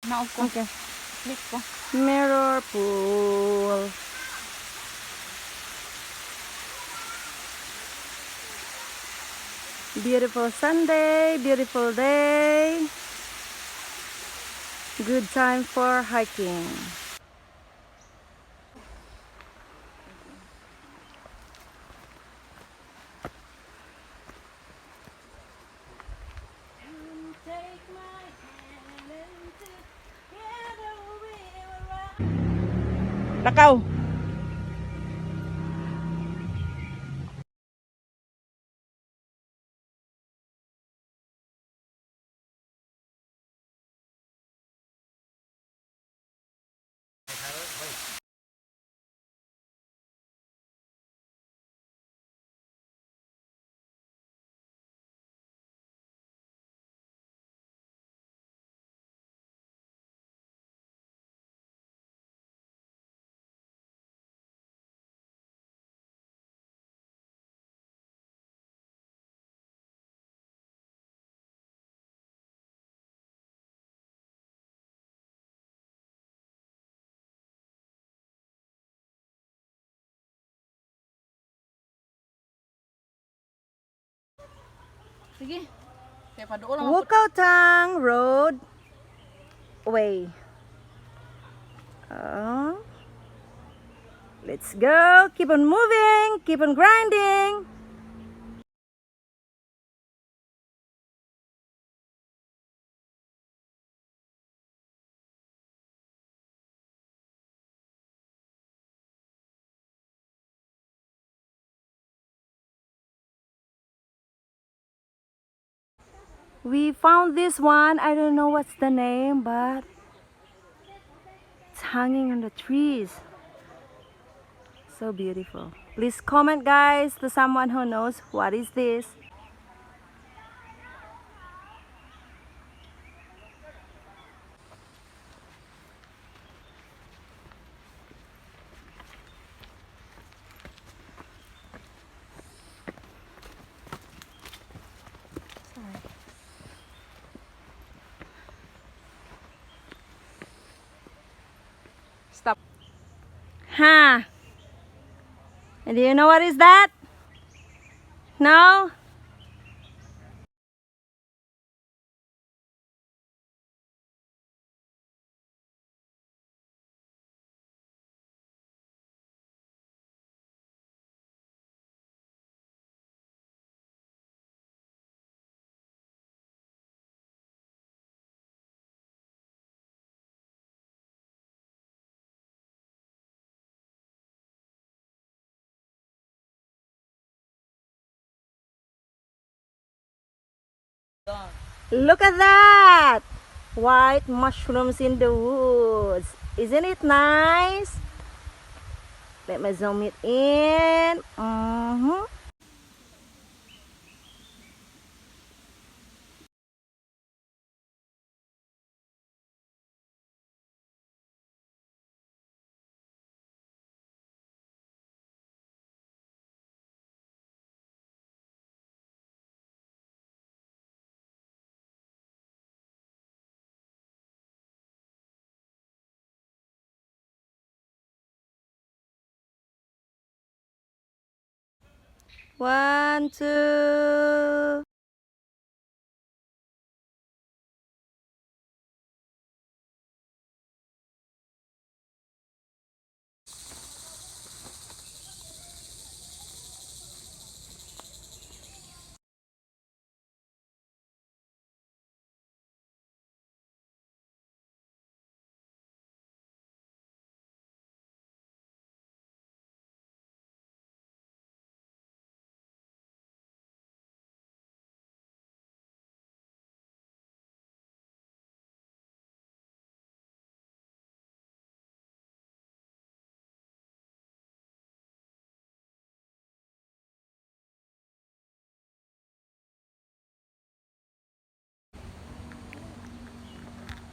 Na-off ko. Okay. Click ko. Mirror pool. Beautiful Sunday, beautiful day. Good time for hiking. Lakaw. Sige. Kaya padoon lang ako. Wukautang Road Way. Oh. Let's go. Keep on moving. Keep on grinding. We found this one. I don't know what's the name, but it's hanging on the trees. So beautiful. Please comment, guys, to someone who knows what is this. Stop. Huh? And do you know what is that? No? Look at that! White mushrooms in the woods. Isn't it nice? Let me zoom it in. One, two.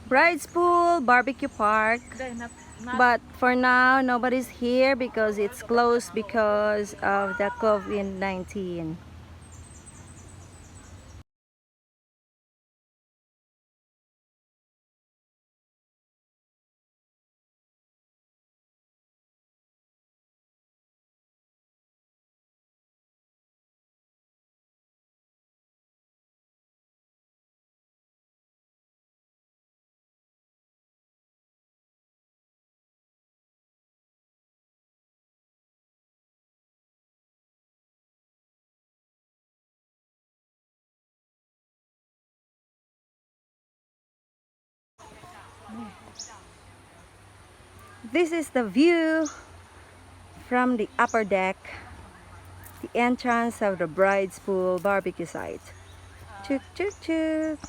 Bride's Pool Barbecue Park. But for now, nobody's here because it's closed because of the COVID-19. This is the view from the upper deck, the entrance of the bride's pool barbecue site. Chuk chuk chuk.